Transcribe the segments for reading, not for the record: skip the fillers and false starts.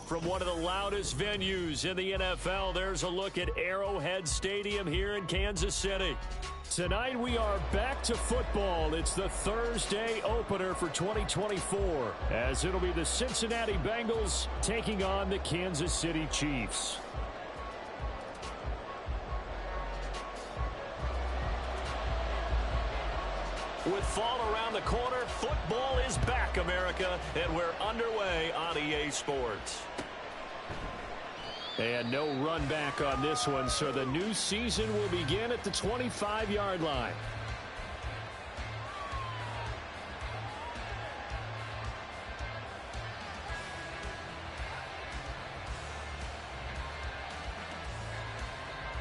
From one of the loudest venues in the NFL, there's a look at Arrowhead Stadium here in Kansas City. Tonight we are back to football. It's the Thursday opener for 2024, as it'll be the Cincinnati Bengals taking on the Kansas City Chiefs. With fall around the corner, football is back, America, and we're underway on EA Sports. And no run back on this one, so the new season will begin at the 25-yard line.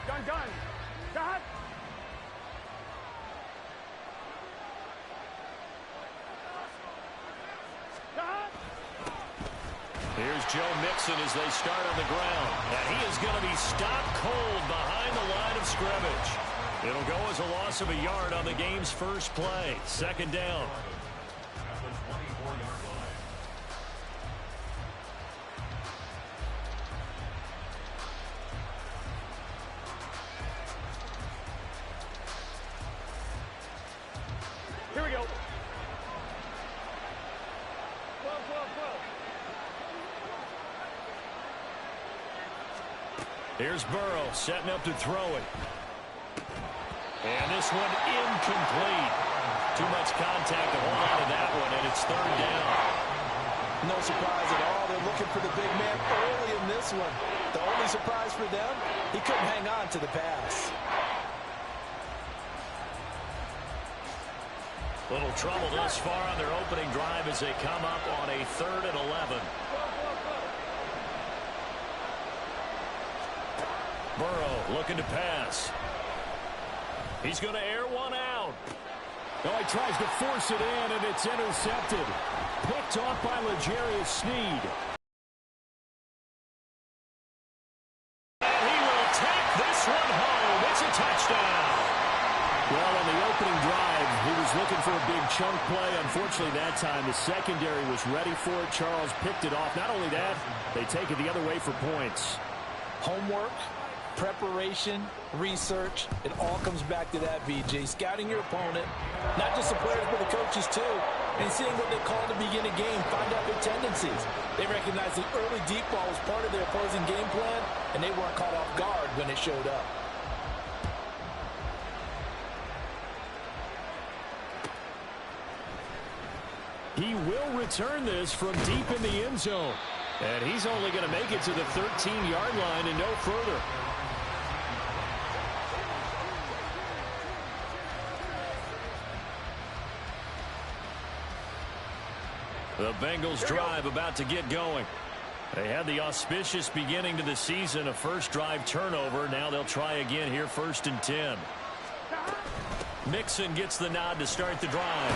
Gun. Got. Here's Joe Mixon as they start on the ground. And he is going to be stopped cold behind the line of scrimmage. It'll go as a loss of a yard on the game's first play. Second down. Here we go. Here's Burrow setting up to throw it. And this one incomplete. Too much contact to hold on to that one, and it's third down. No surprise at all. They're looking for the big man early in this one. The only surprise for them, he couldn't hang on to the pass. Little trouble thus far on their opening drive as they come up on a 3rd and 11. Burrow looking to pass. He's going to air one out. Oh, he tries to force it in, and it's intercepted. Picked off by L'Jarius Sneed. He will take this one home. It's a touchdown. Well, on the opening drive, he was looking for a big chunk play. Unfortunately, that time, the secondary was ready for it. Charles picked it off. Not only that, they take it the other way for points. Homework, preparation, research, it all comes back to that, BJ. Scouting your opponent, not just the players, but the coaches too, and seeing what they call to begin a game, find out their tendencies. They recognize the early deep ball was part of their opposing game plan, and they weren't caught off guard when it showed up. He will return this from deep in the end zone. And he's only going to make it to the 13-yard line and no further. The Bengals drive about to get going. They had the auspicious beginning to the season, a first drive turnover. Now they'll try again here, 1st and 10. Mixon gets the nod to start the drive.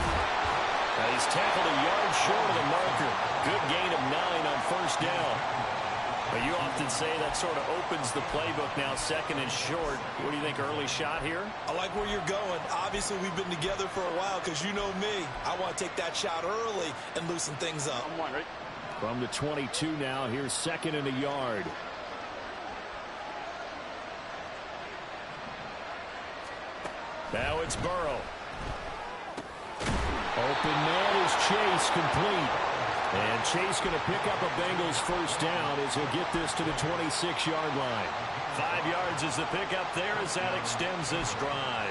He's tackled a yard short of the marker. Good gain of 9 on 1st down. But you often say that sort of opens the playbook now, 2nd and short. What do you think, early shot here? I like where you're going. Obviously, we've been together for a while because you know me. I want to take that shot early and loosen things up. From the 22 now, here's 2nd and a yard. Now it's Burrow. Open man is Chase, complete. And Chase going to pick up a Bengals first down as he'll get this to the 26-yard line. 5 yards is the pickup there as that extends this drive.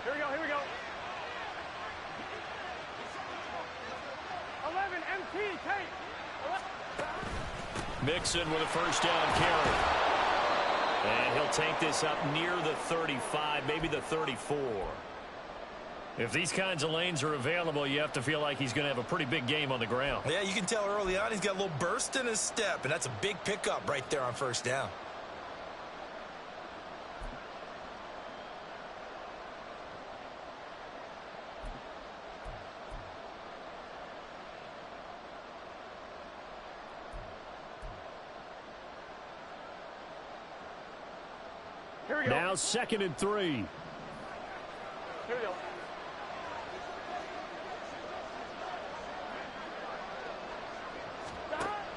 Here we go. 11 MT, take. Mixon with a first down carry. And he'll take this up near the 35, maybe the 34. If these kinds of lanes are available, you have to feel like he's going to have a pretty big game on the ground. Yeah, you can tell early on he's got a little burst in his step, and that's a big pickup right there on 1st down. Now 2nd and 3. Here we go.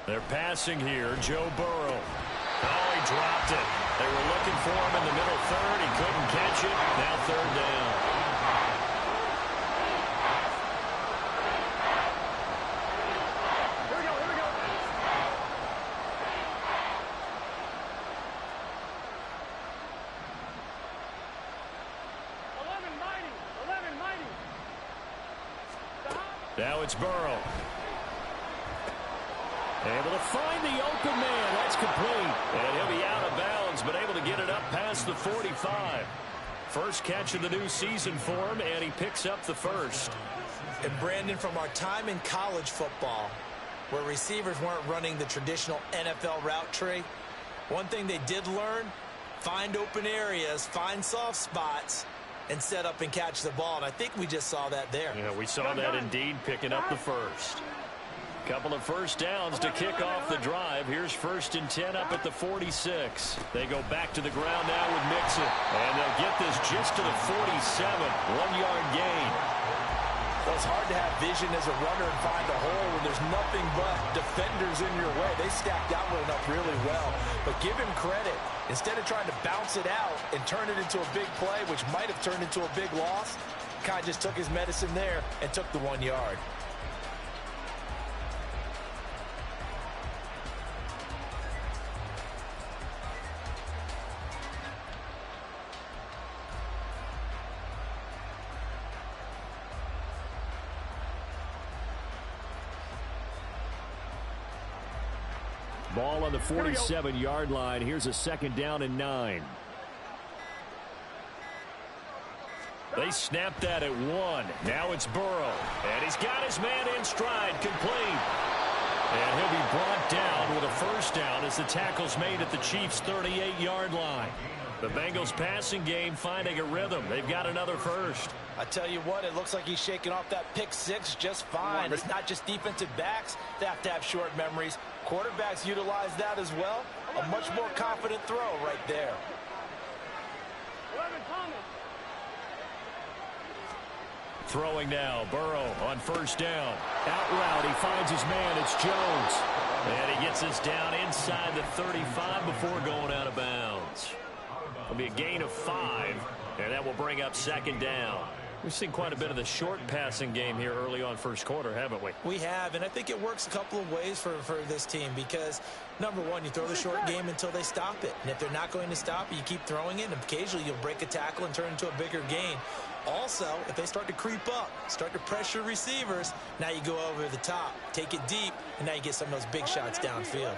They're passing here. Joe Burrow. Oh, he dropped it. They were looking for him in the middle third. He couldn't catch it. Now 3rd down. Here we go. 11 mighty. Stop. Now it's Burrow. Able to find the open man. That's complete. And he'll be out of bounds, but able to get it up past the 45. First catch of the new season for him, and he picks up the first. And Brandon, from our time in college football, where receivers weren't running the traditional NFL route tree, one thing they did learn, find open areas, find soft spots, and set up and catch the ball. And I think we just saw that there. Yeah, we saw that indeed, picking up the first. Couple of first downs to kick off the drive. Here's 1st and 10 up at the 46. They go back to the ground now with Mixon. And they'll get this just to the 47. 1-yard gain. Well, it's hard to have vision as a runner and find a hole when there's nothing but defenders in your way. They stacked that one up really well. But give him credit. Instead of trying to bounce it out and turn it into a big play, which might have turned into a big loss, Kai just took his medicine there and took the 1 yard. Ball on the 47-yard line. Here's a 2nd down and 9. They snapped that at 1. Now it's Burrow. And he's got his man in stride, complete. And he'll be brought down with a first down as the tackle's made at the Chiefs' 38-yard line. The Bengals passing game finding a rhythm. They've got another first. I tell you what, it looks like he's shaking off that pick six just fine. It's not just defensive backs that have to have short memories. Quarterbacks utilize that as well. A much more confident throw right there. 11 Thomas. Throwing now, Burrow on first down. Out route, he finds his man, it's Jones. And he gets us down inside the 35 before going out of bounds. It'll be a gain of 5, and that will bring up 2nd down. We've seen quite a bit of the short passing game here early on first quarter, haven't we? We have, and I think it works a couple of ways for this team because, number one, you throw the short game until they stop it. And if they're not going to stop it, you keep throwing it, and occasionally you'll break a tackle and turn into a bigger gain. Also, if they start to creep up, start to pressure receivers, now you go over the top, take it deep, and now you get some of those big shots downfield.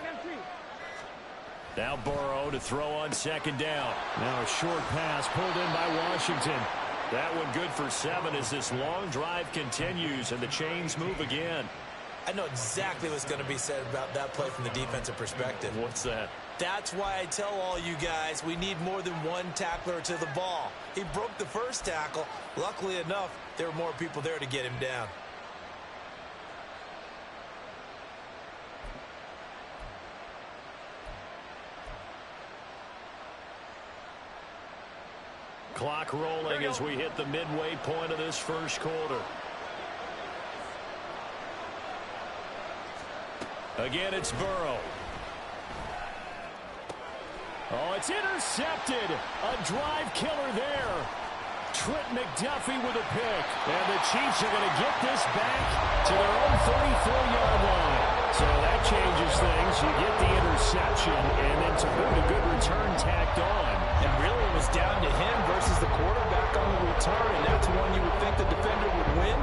Now Burrow to throw on 2nd down. Now a short pass pulled in by Washington. That one good for 7 as this long drive continues and the chains move again. I know exactly what's going to be said about that play from the defensive perspective. What's that? That's why I tell all you guys we need more than one tackler to the ball. He broke the first tackle. Luckily enough, there were more people there to get him down. Clock rolling as we hit the midway point of this first quarter. Again, it's Burrow. Oh, it's intercepted. A drive killer there. Trent McDuffie with a pick. And the Chiefs are going to get this back to their own 34-yard line. So that changes things. You get the interception, and then to boot a good return tacked on. And really it was down to him versus the quarterback on the return, and that's one you would think the defender would win.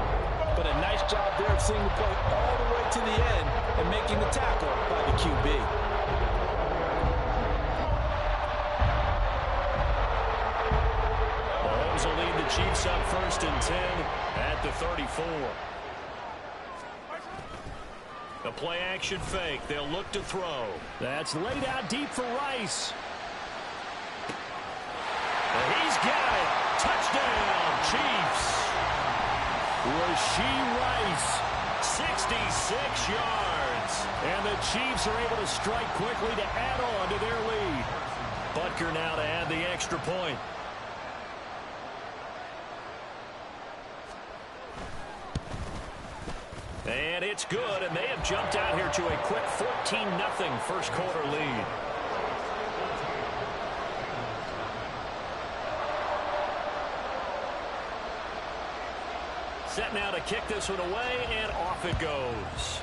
But a nice job there of seeing the play all the way to the end and making the tackle by the QB. Mahomes will lead the Chiefs up 1st and 10 at the 34. A play action fake. They'll look to throw. That's laid out deep for Rice. And he's got it. Touchdown, Chiefs. Rashee Rice, 66 yards. And the Chiefs are able to strike quickly to add on to their lead. Butker now to add the extra point. And it's good, and they have jumped out here to a quick 14-0 first quarter lead. Set now to kick this one away, and off it goes.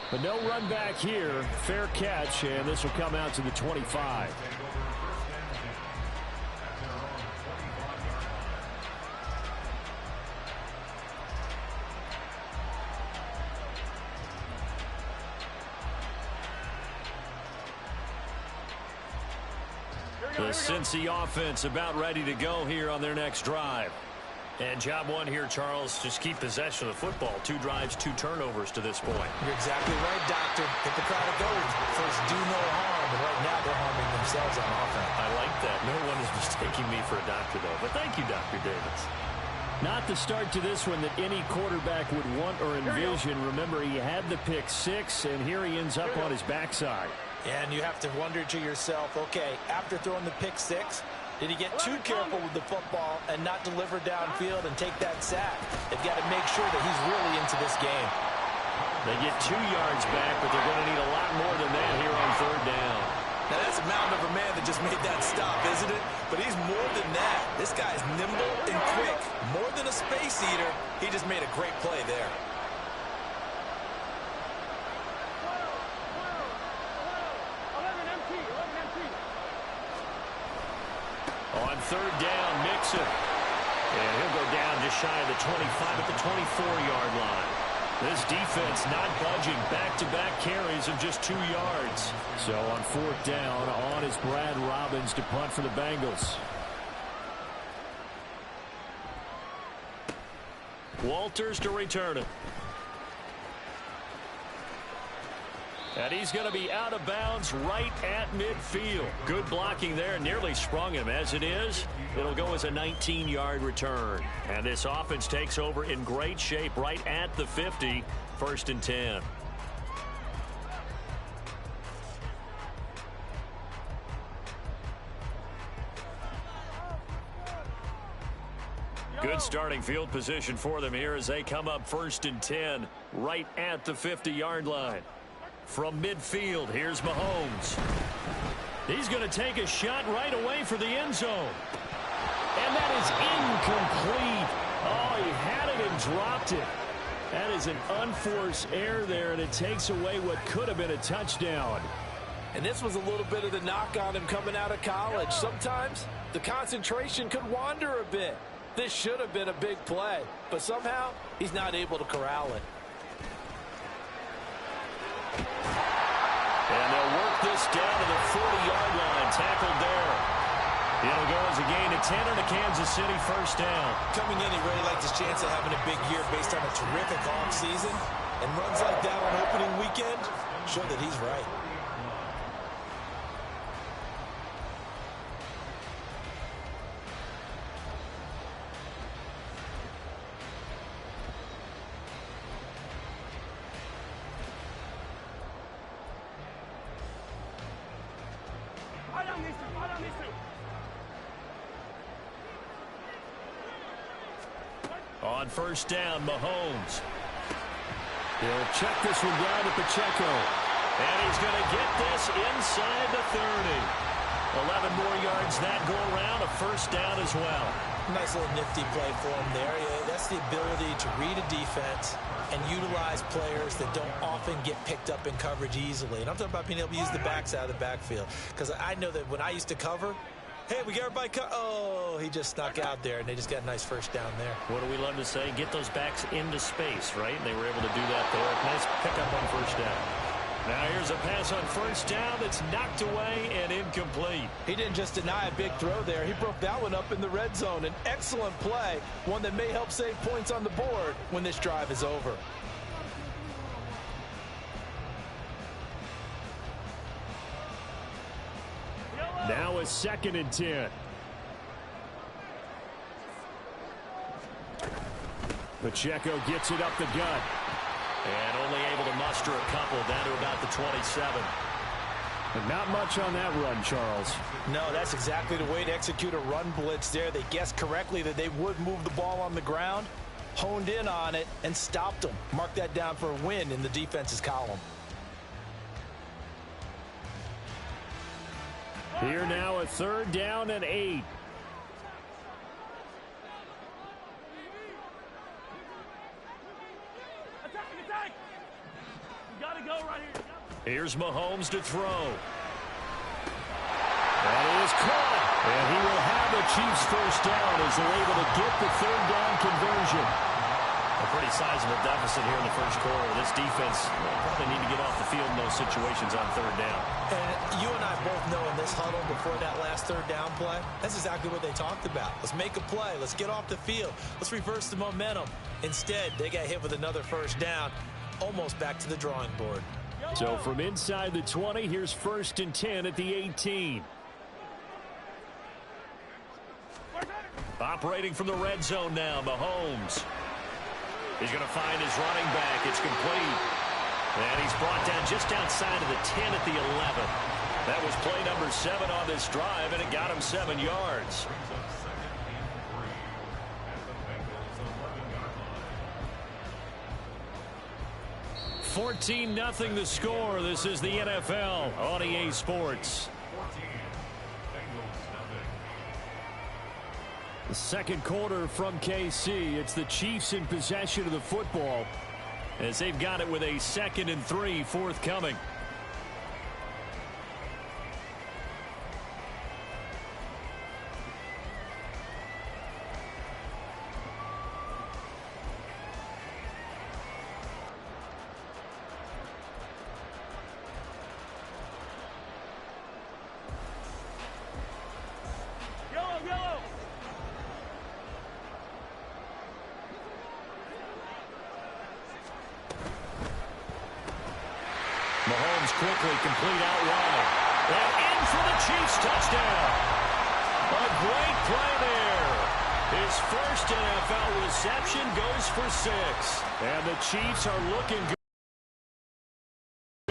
But no run back here. Fair catch, and this will come out to the 25. The Cincy offense about ready to go here on their next drive. And job one here, Charles, just keep possession of the football. 2 drives, 2 turnovers to this point. You're exactly right, Doctor. Get the crowd of gold. First, do no harm. And right now, they're harming themselves on offense. I like that. No one is mistaking me for a doctor, though. But thank you, Dr. Davis. Not the start to this one that any quarterback would want or envision. Remember, he had the pick 6, and here he ends up on his backside. And you have to wonder to yourself, okay, after throwing the pick 6, did he get too careful with the football and not deliver downfield and take that sack? They've got to make sure that he's really into this game. They get 2 yards back, but they're going to need a lot more than that here on 3rd down. Now, that's a mountain of a man that just made that stop, isn't it? But he's more than that. This guy's nimble and quick. More than a space eater, he just made a great play there. On 3rd down, Mixon. And he'll go down just shy of the 25 at the 24-yard line. This defense not budging. Back-to-back carries of just 2 yards. So on 4th down, on is Brad Robbins to punt for the Bengals. Walters to return it. And he's going to be out of bounds right at midfield. Good blocking there. Nearly sprung him. As it is, it'll go as a 19-yard return. And this offense takes over in great shape right at the 50. 1st and 10. Good starting field position for them here as they come up 1st and 10 right at the 50-yard line. From midfield, here's Mahomes. He's going to take a shot right away for the end zone. And that is incomplete. Oh, he had it and dropped it. That is an unforced error there, and it takes away what could have been a touchdown. And this was a little bit of the knock on him coming out of college. Sometimes the concentration could wander a bit. This should have been a big play, but somehow he's not able to corral it. And they'll work this down to the 40-yard line. Tackled there. It'll go as a gain of 10 on a Kansas City 1st down. Coming in, he really likes his chance of having a big year based on a terrific offseason. And runs like that on opening weekend show that he's right. On 1st down, Mahomes. He'll check this one down to Pacheco. And he's going to get this inside the 30. 11 more yards that go around, a 1st down as well. Nice little nifty play for him there. Yeah, that's the ability to read a defense and utilize players that don't often get picked up in coverage easily. And I'm talking about being able to use the backs out of the backfield. Because I know that when I used to cover, hey, we got everybody oh, he just snuck out there, and they just got a nice 1st down there. What do we love to say? Get those backs into space, right? And they were able to do that there. Nice pickup on 1st down. Now here's a pass on 1st down that's knocked away and incomplete. He didn't just deny a big throw there. He broke that one up in the red zone. An excellent play, one that may help save points on the board when this drive is over. Now a 2nd and 10. Pacheco gets it up the gut. And only able to muster a couple down to about the 27. But not much on that run, Charles. No, that's exactly the way to execute a run blitz there. They guessed correctly that they would move the ball on the ground, honed in on it, and stopped them. Mark that down for a win in the defense's column. Here now, a 3rd down and 8. Attack! You gotta go right here. Here's Mahomes to throw. That is caught. And he will have the Chiefs' 1st down as they're able to get the 3rd down conversion. A pretty sizable deficit here in the 1st quarter. This defense probably need to get off the field in those situations on 3rd down. And you and I both know in this huddle before that last 3rd down play, that's exactly what they talked about. Let's make a play. Let's get off the field. Let's reverse the momentum. Instead, they got hit with another 1st down, almost back to the drawing board. So from inside the 20, here's 1st and 10 at the 18. Operating from the red zone now, Mahomes. He's going to find his running back. It's complete. And he's brought down just outside of the 10 at the 11. That was play number 7 on this drive, and it got him 7 yards. $14-0 the score. This is the NFL on EA Sports. The 2nd quarter from KC. It's the Chiefs in possession of the football as they've got it with a 2nd and 3 forthcoming. Yellow! Mahomes quickly complete out wide. And in for the Chiefs touchdown. A great play there. His 1st NFL reception goes for 6. And the Chiefs are looking good.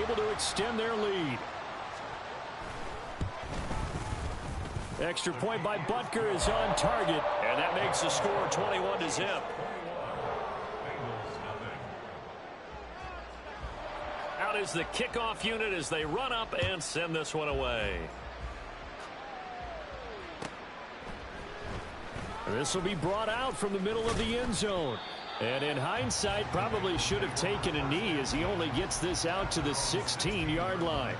Able to extend their lead. Extra point by Butker is on target. And that makes the score 21-0. Out is the kickoff unit as they run up and send this one away. This will be brought out from the middle of the end zone. And in hindsight, probably should have taken a knee as he only gets this out to the 16-yard line.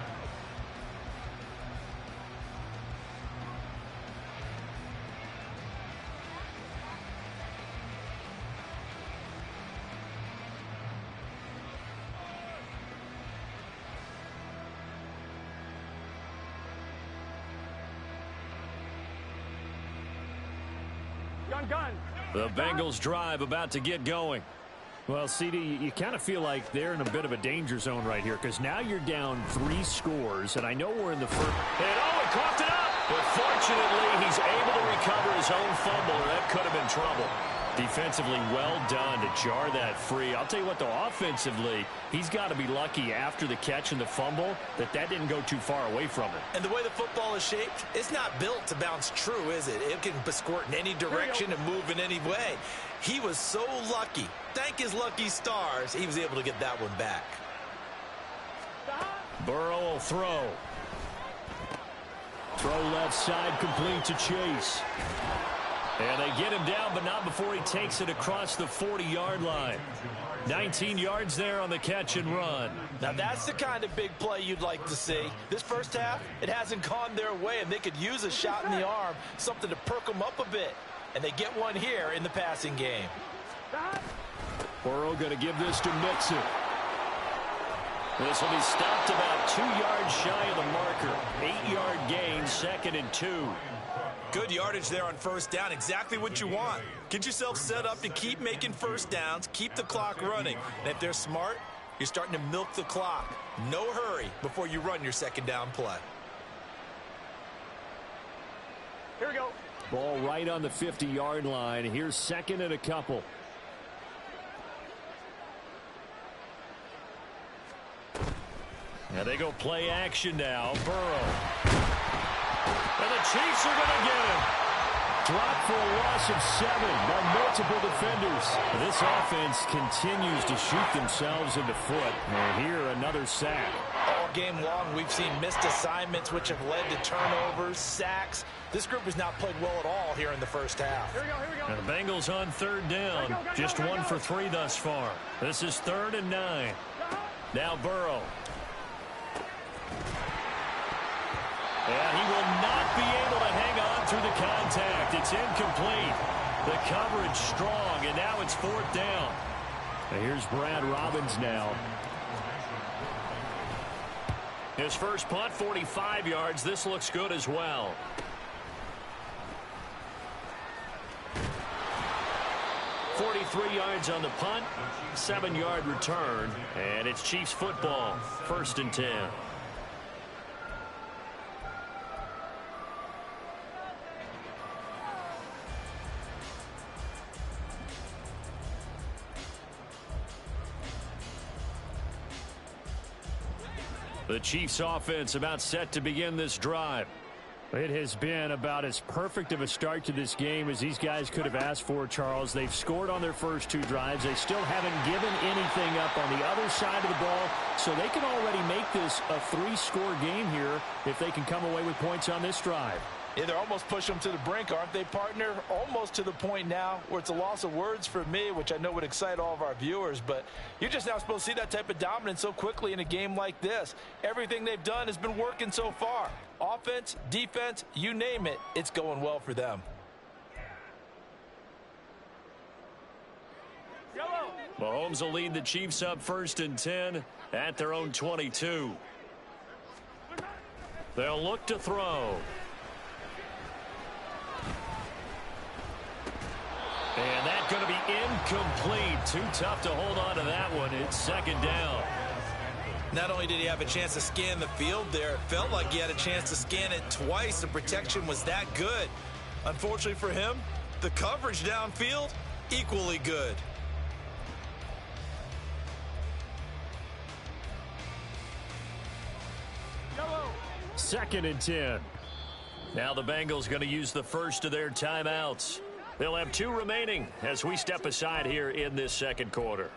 Gun. The Bengals drive about to get going. Well, CD, you kind of feel like they're in a bit of a danger zone right here because now you're down 3 scores, and I know we're in the first. And he coughed it up. But fortunately, he's able to recover his own fumble, or that could have been trouble. Defensively, well done to jar that free. I'll tell you what, though, offensively, he's got to be lucky after the catch and the fumble that didn't go too far away from him. And the way the football is shaped, it's not built to bounce true, is it? It can squirt in any direction and move in any way. He was so lucky. Thank his lucky stars, he was able to get that one back. Burrow will throw. Throw left side, complete to Chase. And they get him down, but not before he takes it across the 40-yard line. 19 yards there on the catch and run. Now that's the kind of big play you'd like to see. This first half, it hasn't gone their way, and they could use a shot in the arm, something to perk them up a bit. And they get one here in the passing game. Burrow going to give this to Mixon. This will be stopped about 2 yards shy of the marker. 8-yard gain, 2nd and 2. Good yardage there on first down. Exactly what you want. Get yourself set up to keep making first downs, keep the clock running. And if they're smart, you're starting to milk the clock. No hurry before you run your second down play. Here we go. Ball right on the 50-yard line. Here's 2nd and a couple. And they go play action now. Burrow. And the Chiefs are going to get him. Dropped for a loss of 7 by multiple defenders. This offense continues to shoot themselves in the foot. And here, another sack. All game long, we've seen missed assignments, which have led to turnovers, sacks. This group has not played well at all here in the first half. Here we go. And the Bengals on third down. Just 1 for 3 thus far. This is 3rd and 9. Now Burrow. And he will not be able to hang on through the contact. It's incomplete. The coverage strong, and now it's 4th down. And here's Brad Robbins now. His first punt, 45 yards. This looks good as well. .43 yards on the punt, 7-yard return, and it's Chiefs football, 1st and 10. The Chiefs offense about set to begin this drive. It has been about as perfect of a start to this game as these guys could have asked for, Charles. They've scored on their first 2 drives. They still haven't given anything up on the other side of the ball, so they can already make this a 3-score game here if they can come away with points on this drive. Yeah, they're almost pushing them to the brink, aren't they, partner? Almost to the point now where it's a loss of words for me, which I know would excite all of our viewers, but you're just now supposed to see that type of dominance so quickly in a game like this. Everything they've done has been working so far. Offense, defense, you name it, it's going well for them. Mahomes will lead the Chiefs up 1st and 10 at their own 22. They'll look to throw. And that's going to be incomplete. Too tough to hold on to that one. It's 2nd down. Not only did he have a chance to scan the field there, it felt like he had a chance to scan it twice. The protection was that good. Unfortunately for him, the coverage downfield, equally good. Yellow. 2nd and 10. Now the Bengals going to use the first of their timeouts. They'll have 2 remaining as we step aside here in this 2nd quarter.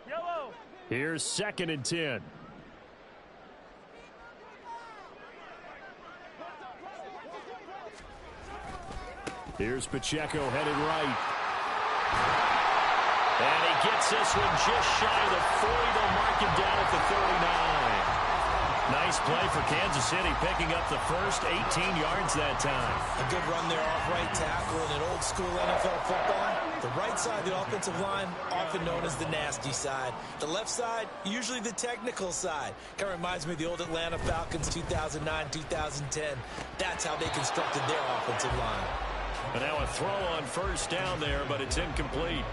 Yellow. Here's 2nd and 10. Here's Pacheco headed right. And he gets this one just shy of the 40. They'll mark him down at the 39. Nice play for Kansas City, picking up the first 18 yards that time. A good run there off right tackle in an old school NFL football. The right side of the offensive line, often known as the nasty side. The left side, usually the technical side. Kind of reminds me of the old Atlanta Falcons 2009, 2010. That's how they constructed their offensive line. And now a throw on 1st down there, but it's incomplete.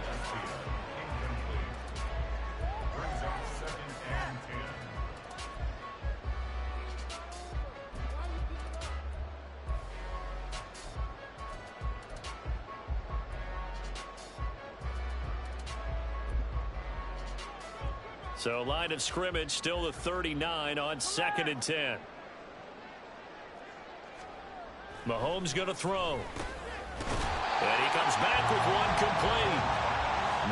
So line of scrimmage still the 39 on 2nd and 10. Mahomes going to throw. And he comes back with one complete.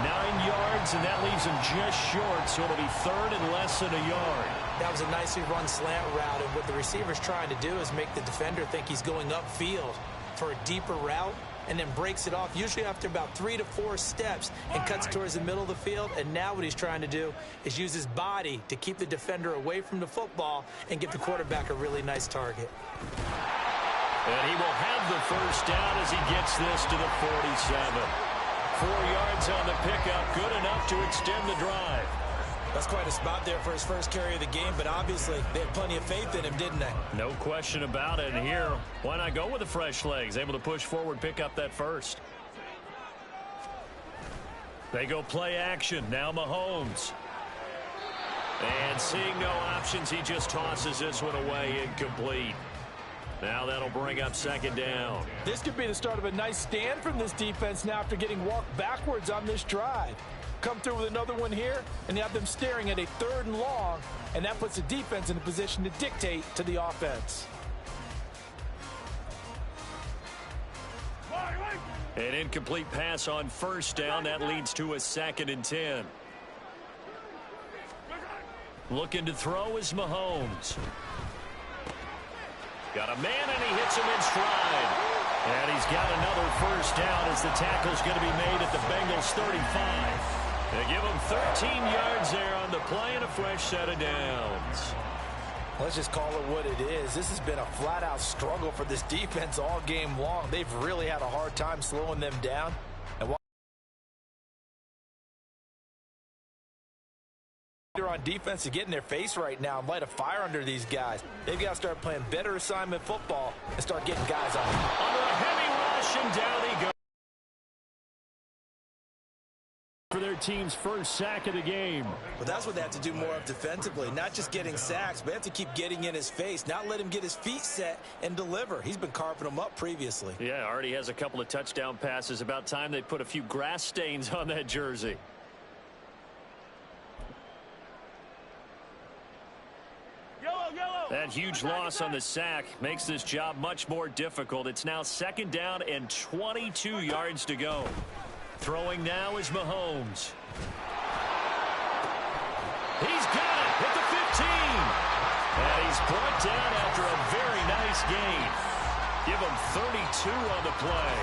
9 yards, and that leaves him just short, so it'll be 3rd and less than a yard. That was a nicely run slant route, and what the receiver's trying to do is make the defender think he's going upfield for a deeper route, and then breaks it off, usually after about 3 to 4 steps, and cuts towards the middle of the field. And now what he's trying to do is use his body to keep the defender away from the football and give the quarterback a really nice target. And he will have the first down as he gets this to the 47. 4 yards on the pickup, good enough to extend the drive. That's quite a spot there for his first carry of the game, but obviously they had plenty of faith in him, didn't they? No question about it. And here, why not go with the fresh legs? Able to push forward, pick up that first. They go play action. Now Mahomes. And seeing no options, he just tosses this one away, incomplete. Now that'll bring up second down. This could be the start of a nice stand from this defense now after getting walked backwards on this drive. Come through with another one here, and you have them staring at a 3rd and long, and that puts the defense in a position to dictate to the offense. An incomplete pass on first down. That leads to a 2nd and 10. Looking to throw is Mahomes. Got a man, and he hits him in stride. And he's got another first down as the tackle's going to be made at the Bengals 35. They give him 13 yards there on the play and a fresh set of downs. Let's just call it what it is. This has been a flat-out struggle for this defense all game long. They've really had a hard time slowing them down. And while they're on defense to get in their face right now and light a fire under these guys, they've got to start playing better assignment football and start getting guys on them. Under a heavy rush, and down he goes. For their team's first sack of the game. Well, that's what they have to do more of defensively. Not just getting sacks, but they have to keep getting in his face. Not let him get his feet set and deliver. He's been carving them up previously. Yeah, already has a couple of touchdown passes. About time they put a few grass stains on that jersey. That huge loss on the sack makes this job much more difficult. It's now 2nd down and 22 yards to go. Throwing now is Mahomes. He's got it at the 15. And he's brought down after a very nice gain. Give him 32 on the play.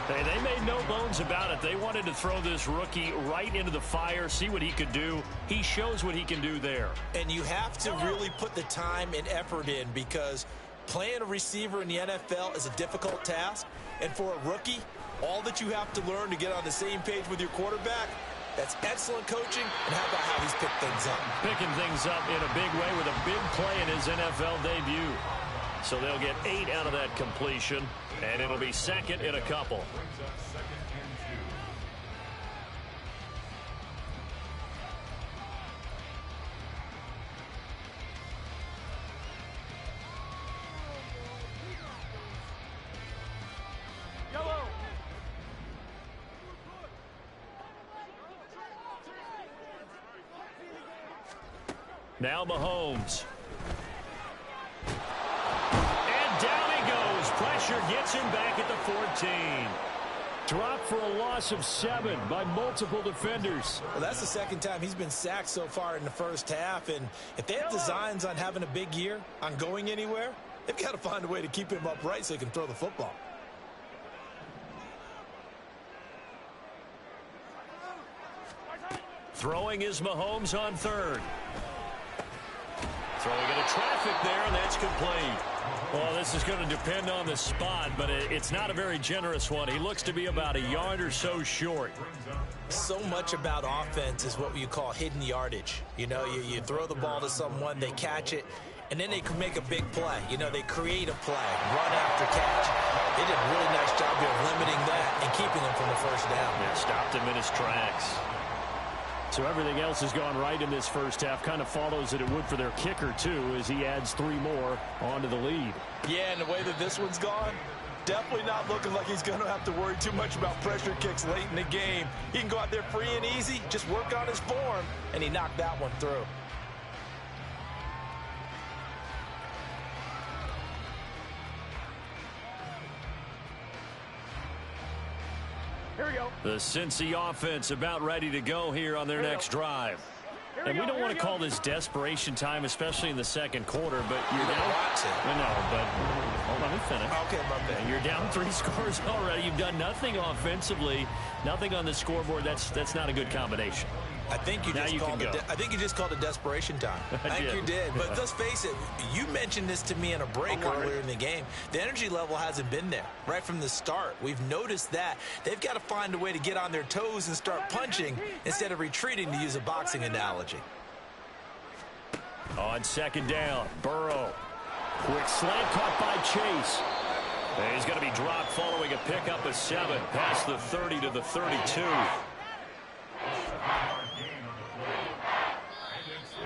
Hey, they made no bones about it. They wanted to throw this rookie right into the fire, see what he could do. He shows what he can do there. And you have to really put the time and effort in, because playing a receiver in the NFL is a difficult task. And for a rookie, all that you have to learn to get on the same page with your quarterback, that's excellent coaching. And how about how he's picked things up? Picking things up in a big way with a big play in his NFL debut. So they'll get 8 out of that completion, and it'll be 2nd and a couple. Now Mahomes. And down he goes. Pressure gets him back at the 14. Dropped for a loss of 7 by multiple defenders. Well, that's the 2nd time he's been sacked so far in the first half. And if they have designs on having a big year, on going anywhere, they've got to find a way to keep him upright so he can throw the football. Throwing is Mahomes on 3rd. Throwing into traffic there, and that's complete. Well, this is going to depend on the spot, but it's not a very generous one. He looks to be about a yard or so short. So much about offense is what you call hidden yardage. You know, you throw the ball to someone, they catch it, and then they can make a big play. You know, they create a play, run after catch. They did a really nice job here of limiting that and keeping him from the first down. Yeah, stopped him in his tracks. So everything else has gone right in this first half. Kind of follows that it would for their kicker, too, as he adds 3 more onto the lead. Yeah, and the way that this one's gone, definitely not looking like he's going to have to worry too much about pressure kicks late in the game. He can go out there free and easy, just work on his form, and he knocked that one through. Here we go. The Cincy offense about ready to go here on their next drive. And we don't want to call this desperation time, especially in the 2nd quarter, but you're down. No, but hold on, let me finish. Okay, my bad. You're down 3 scores already. You've done nothing offensively, nothing on the scoreboard. That's not a good combination. I think you just called it desperation time. I think you did. But let's face it, you mentioned this to me in a break earlier in the game. The energy level hasn't been there right from the start. We've noticed that. They've got to find a way to get on their toes and start punching instead of retreating, to use a boxing analogy. On 2nd down, Burrow. Quick slant caught by Chase. And he's going to be dropped following a pickup of 7 past the 30 to the 32.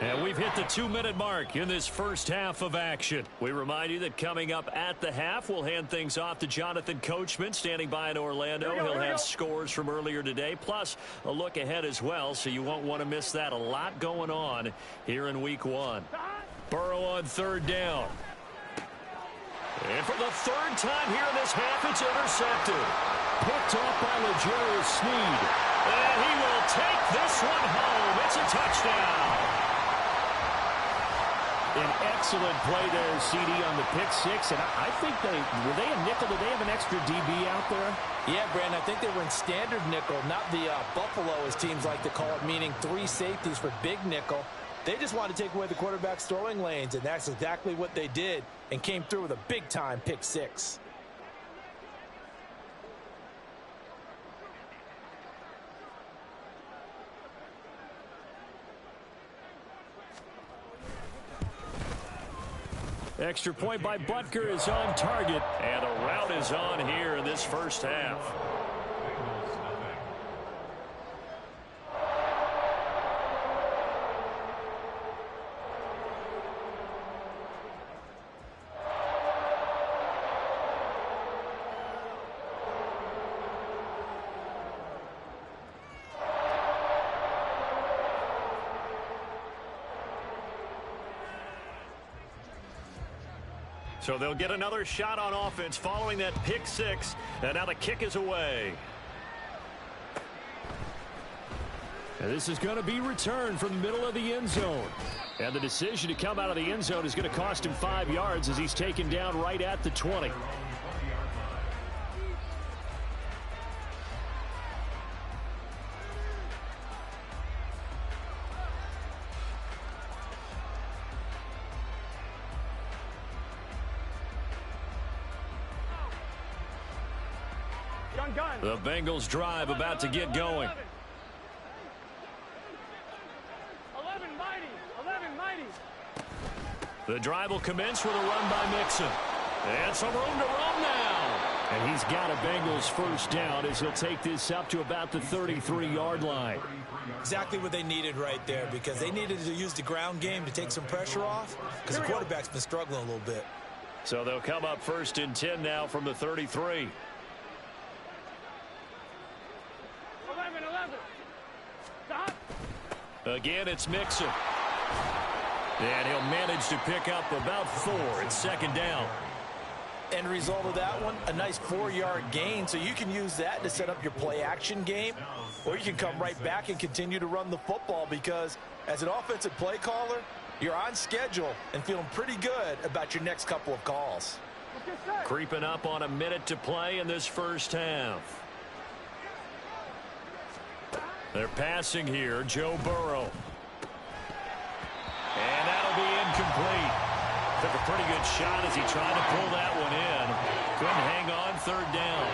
And we've hit the 2-minute mark in this first half of action. We remind you that coming up at the half, we'll hand things off to Jonathan Coachman standing by in Orlando. He'll have scores from earlier today, plus a look ahead as well, so you won't want to miss that. A lot going on here in week 1. Burrow on 3rd down. And for the 3rd time here in this half, it's intercepted. Picked off by L'Jarius Sneed. And he will take this one home. It's a touchdown. An excellent play there, CD, on the pick 6. And I think were they a nickel? Did they have an extra DB out there? Yeah, Brandon, I think they were in standard nickel, not the Buffalo, as teams like to call it, meaning 3 safeties for big nickel. They just wanted to take away the quarterback's throwing lanes, and that's exactly what they did and came through with a big-time pick 6. Extra point by Butker is on target, and a route is on here in this first half. So they'll get another shot on offense following that pick 6, and now the kick is away. And this is going to be returned from the middle of the end zone. And the decision to come out of the end zone is going to cost him 5 yards as he's taken down right at the 20. The Bengals drive about to get going. 11 mighty. The drive will commence with a run by Mixon. And some room to run now. And he's got a Bengals first down as he'll take this up to about the 33-yard line. Exactly what they needed right there, because they needed to use the ground game to take some pressure off, because the quarterback's been struggling a little bit. So they'll come up 1st and 10 now from the 33. 11. Stop. Again, it's Mixon. And he'll manage to pick up about 4. It's 2nd down. End result of that one, a nice 4-yard gain, so you can use that to set up your play-action game, or you can come right back and continue to run the football, because as an offensive play caller, you're on schedule and feeling pretty good about your next couple of calls. Creeping up on a minute to play in this first half. They're passing here, Joe Burrow. And that'll be incomplete. Took a pretty good shot as he tried to pull that one in. Couldn't hang on 3rd down.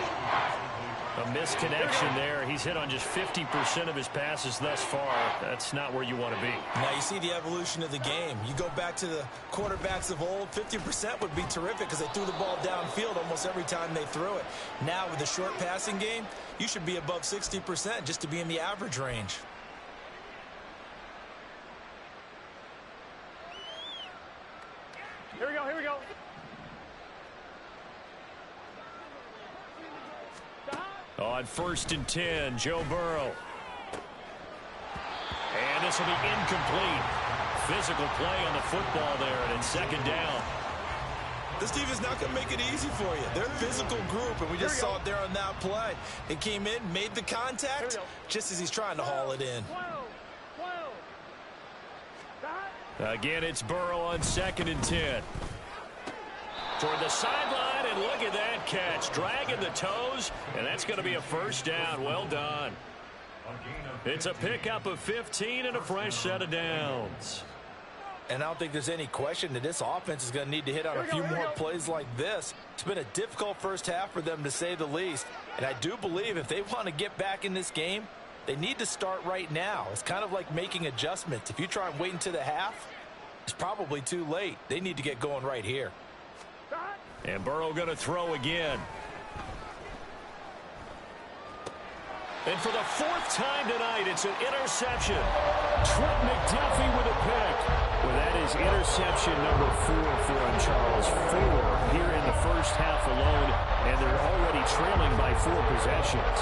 A misconnection there. He's hit on just 50% of his passes thus far. That's not where you want to be. Now you see the evolution of the game. You go back to the quarterbacks of old, 50% would be terrific because they threw the ball downfield almost every time they threw it. Now with the short passing game, you should be above 60% just to be in the average range. Here we go. On 1st and 10, Joe Burrow. And this will be incomplete. Physical play on the football there, and it's 2nd down. This team is not going to make it easy for you. They're a physical group, and we just saw it there on that play. It came in, made the contact, just as he's trying to haul it in. Again, it's Burrow on 2nd and 10. Toward the sideline, and look at that catch. Dragging the toes, and that's going to be a first down. Well done. It's a pickup of 15 and a fresh set of downs. And I don't think there's any question that this offense is going to need to hit on a few more plays like this. It's been a difficult first half for them, to say the least. And I do believe if they want to get back in this game, they need to start right now. It's kind of like making adjustments. If you try and wait until the half, it's probably too late. They need to get going right here. And Burrow going to throw again. And for the 4th time tonight, it's an interception. Trent McDuffie with a pick. is interception number 4 for him, Charles. 4 here in the first half alone, and they're already trailing by 4 possessions.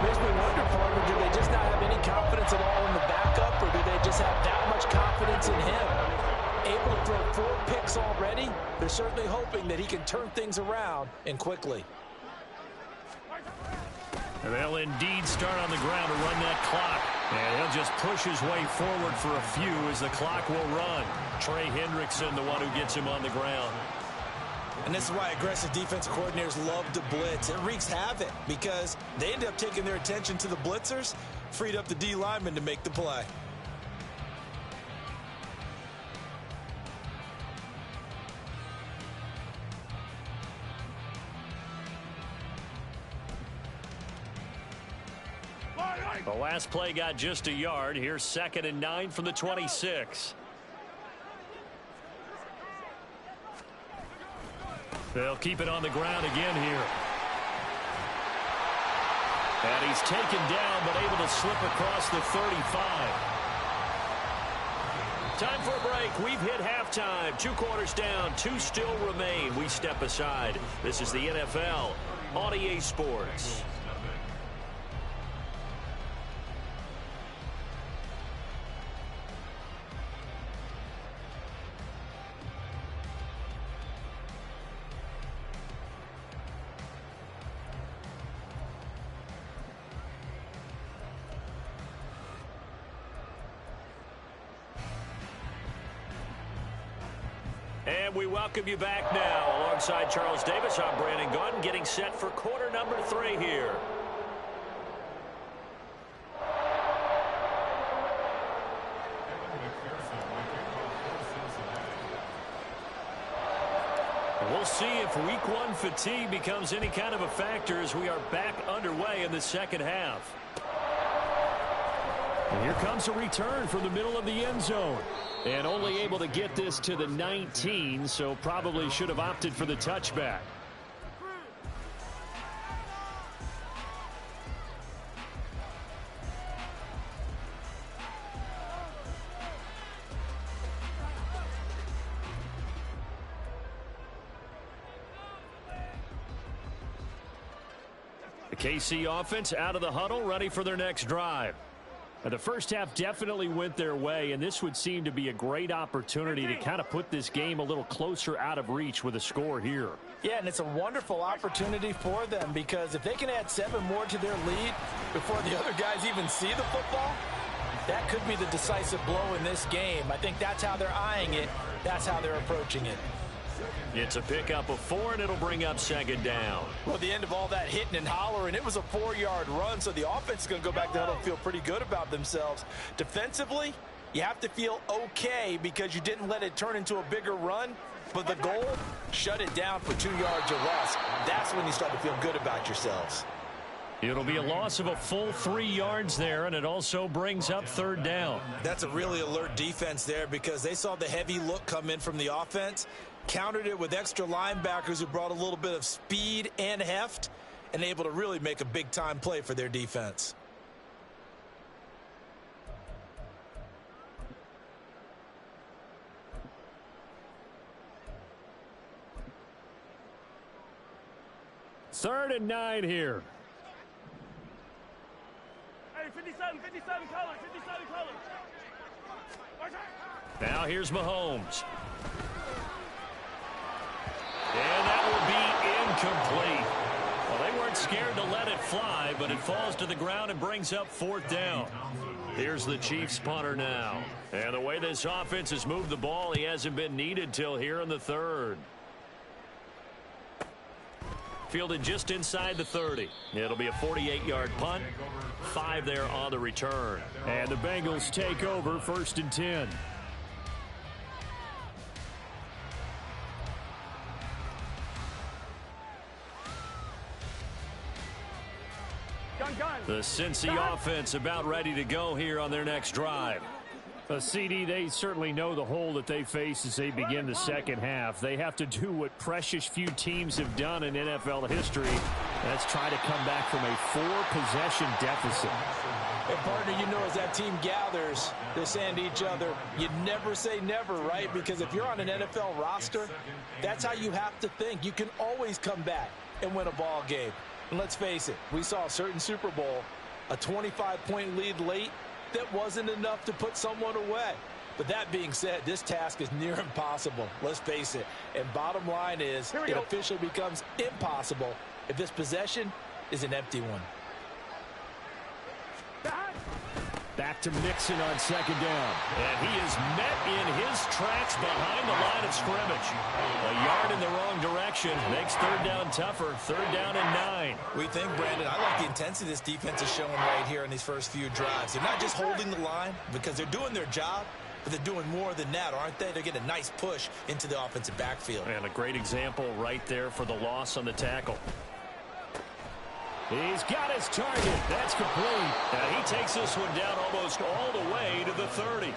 Makes me wonder, partner, do they just not have any confidence at all in the backup, or do they just have that much confidence in him? Able to throw 4 picks already, they're certainly hoping that he can turn things around and quickly. And they'll indeed start on the ground to run that clock. And he'll just push his way forward for a few as the clock will run. Trey Hendrickson, the one who gets him on the ground. And this is why aggressive defensive coordinators love to blitz. It wreaks havoc because they end up taking their attention to the blitzers, freed up the D lineman to make the play. The last play got just a yard. Here's 2nd and 9 from the 26. They'll keep it on the ground again here. And he's taken down, but able to slip across the 35. Time for a break. We've hit halftime. 2 quarters down. 2 still remain. We step aside. This is the NFL on EA Sports. And we welcome you back now. Alongside Charles Davis, I'm Brandon Gaudin, getting set for quarter number 3 here. We'll see if week 1 fatigue becomes any kind of a factor as we are back underway in the second half. And here comes a return from the middle of the end zone. And only able to get this to the 19, so probably should have opted for the touchback. The KC offense out of the huddle, ready for their next drive. Now, the first half definitely went their way, and this would seem to be a great opportunity to kind of put this game a little closer out of reach with a score here. Yeah, and it's a wonderful opportunity for them because if they can add 7 more to their lead before the other guys even see the football, that could be the decisive blow in this game. I think that's how they're eyeing it. That's how they're approaching it. It's a pickup of 4, and it'll bring up 2nd down. Well, at the end of all that hitting and hollering, it was a 4-yard run, so the offense is going to go back down and feel pretty good about themselves. Defensively, you have to feel okay because you didn't let it turn into a bigger run, but the goal, shut it down for 2 yards or less. That's when you start to feel good about yourselves. It'll be a loss of a full 3 yards there, and it also brings up 3rd down. That's a really alert defense there because they saw the heavy look come in from the offense, countered it with extra linebackers who brought a little bit of speed and heft, and able to really make a big-time play for their defense. Third and 9 here. Hey, 57 colors, 57 colors. Now here's Mahomes. And that will be incomplete. Well, they weren't scared to let it fly, but it falls to the ground and brings up 4th down. Here's the Chiefs punter now. And the way this offense has moved the ball, he hasn't been needed till here in the 3rd. Fielded just inside the 30. It'll be a 48-yard punt. 5 there on the return. And the Bengals take over 1st and 10. The Cincy offense about ready to go here on their next drive. CD, they certainly know the hole that they face as they begin the second half. They have to do what precious few teams have done in NFL history. That's try to come back from a 4-possession deficit. And partner, you know, as that team gathers, they're saying to each other, you never say never, right? Because if you're on an NFL roster, that's how you have to think. You can always come back and win a ball game. And let's face it, we saw a certain Super Bowl, a 25-point lead late, that wasn't enough to put someone away. But that being said, this task is near impossible. Let's face it. And bottom line is, it officially becomes impossible if this possession is an empty one. Back to Mixon on second down. And he is met in his tracks behind the line of scrimmage. A yard in the wrong direction makes third down tougher. Third down and 9. We think, Brandon, I like the intensity this defense is showing right here in these first few drives. They're not just holding the line because they're doing their job, but they're doing more than that, aren't they? They're getting a nice push into the offensive backfield. And a great example right there for the loss on the tackle. He's got his target. That's complete. And he takes this one down almost all the way to the 30.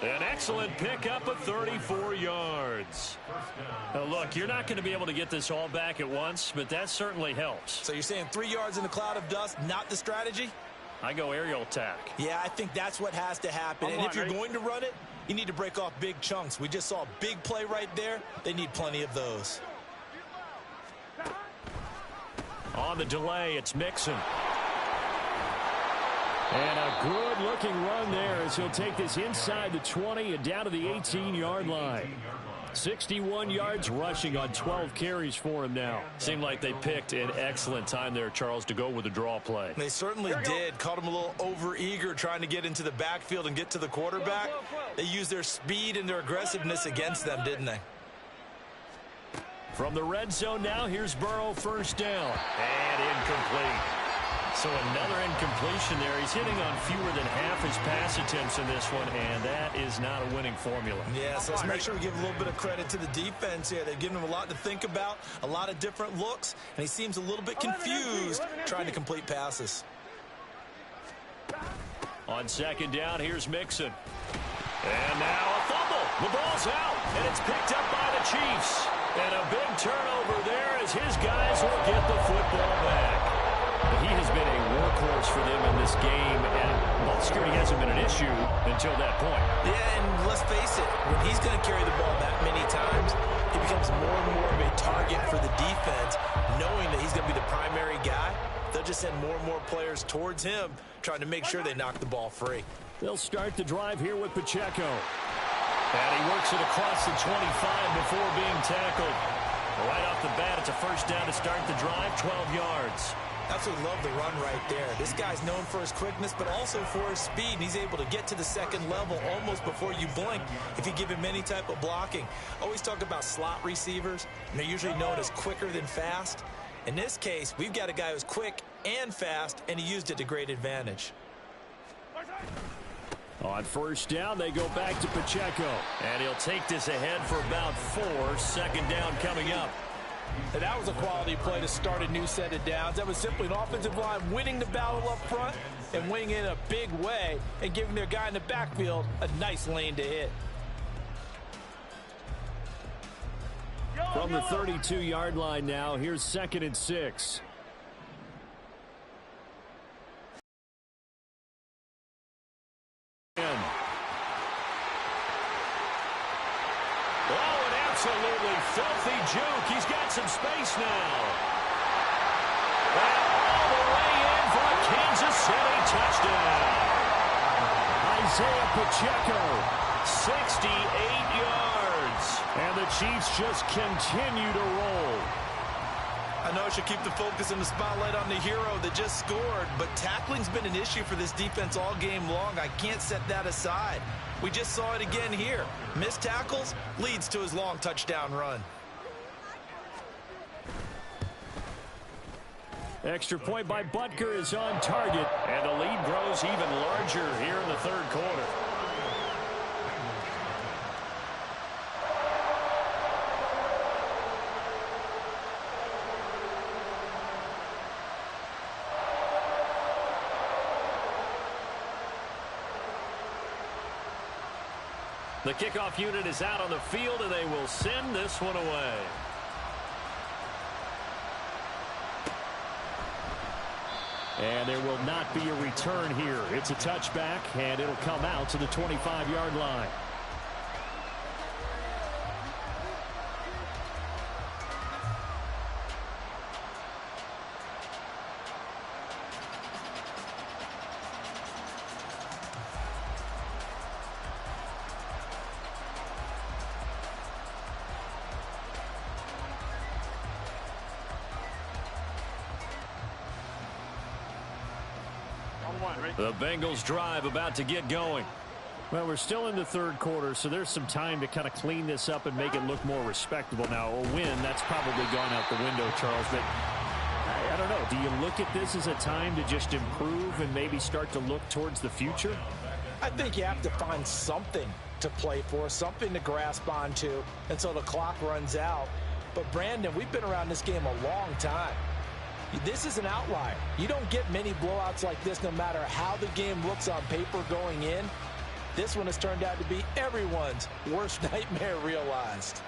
An excellent pickup of 34 yards. Now, look, you're not going to be able to get this all back at once, but that certainly helps. So you're saying 3 yards in the cloud of dust, not the strategy? I go aerial attack. Yeah, I think that's what has to happen. And if you're going to run it, you need to break off big chunks. We just saw a big play right there. They need plenty of those. On the delay, it's Mixon. And a good-looking run there as he'll take this inside the 20 and down to the 18-yard line. 61 yards rushing on 12 carries for him now. Seemed like they picked an excellent time there, Charles, to go with the draw play. They certainly did. Caught him a little over-eager trying to get into the backfield and get to the quarterback. They used their speed and their aggressiveness against them, didn't they? From the red zone now, here's Burrow, first down. And incomplete. So another incompletion there. He's hitting on fewer than half his pass attempts in this one, and that is not a winning formula. Yeah, so let's make sure we give a little bit of credit to the defense here. They've given him a lot to think about, a lot of different looks, and he seems a little bit confused trying to complete passes. On second down, here's Mixon. And now a fumble. The ball's out, and it's picked up by the Chiefs. And a big turnover there as his guys will get the football back. He has been a workhorse for them in this game, and ball security hasn't been an issue until that point. Yeah, and let's face it, when he's going to carry the ball that many times, he becomes more and more of a target for the defense, knowing that he's going to be the primary guy. They'll just send more and more players towards him, trying to make sure they knock the ball free. They'll start the drive here with Pacheco. And he works it across the 25 before being tackled. Right off the bat, it's a first down to start the drive, 12 yards. Absolutely love the run right there. This guy's known for his quickness, but also for his speed. He's able to get to the second level almost before you blink if you give him any type of blocking. Always talk about slot receivers, and they're usually known as quicker than fast. In this case, we've got a guy who's quick and fast, and he used it to great advantage. On first down, they go back to Pacheco. And he'll take this ahead for about 4. Second down coming up. And that was a quality play to start a new set of downs. That was simply an offensive line winning the battle up front and winning it in a big way and giving their guy in the backfield a nice lane to hit. From the 32-yard line now, here's 2nd and 6. Absolutely filthy juke. He's got some space now. And all the way in for a Kansas City touchdown. Isaiah Pacheco, 68 yards. And the Chiefs just continue to roll. I know I should keep the focus and the spotlight on the hero that just scored, but tackling's been an issue for this defense all game long. I can't set that aside. We just saw it again here. Missed tackles leads to his long touchdown run. Extra point by Butker is on target. And the lead grows even larger here in the third quarter. The kickoff unit is out on the field, and they will send this one away. And there will not be a return here. It's a touchback, and it'll come out to the 25-yard line. The Bengals drive about to get going. Well, we're still in the third quarter, so there's some time to kind of clean this up and make it look more respectable. Now, a win, that's probably gone out the window, Charles, but I don't know. Do you look at this as a time to just improve and maybe start to look towards the future? I think you have to find something to play for, something to grasp onto until the clock runs out. But, Brandon, we've been around this game a long time. This is an outlier. You don't get many blowouts like this no matter how the game looks on paper going in. This one has turned out to be everyone's worst nightmare realized.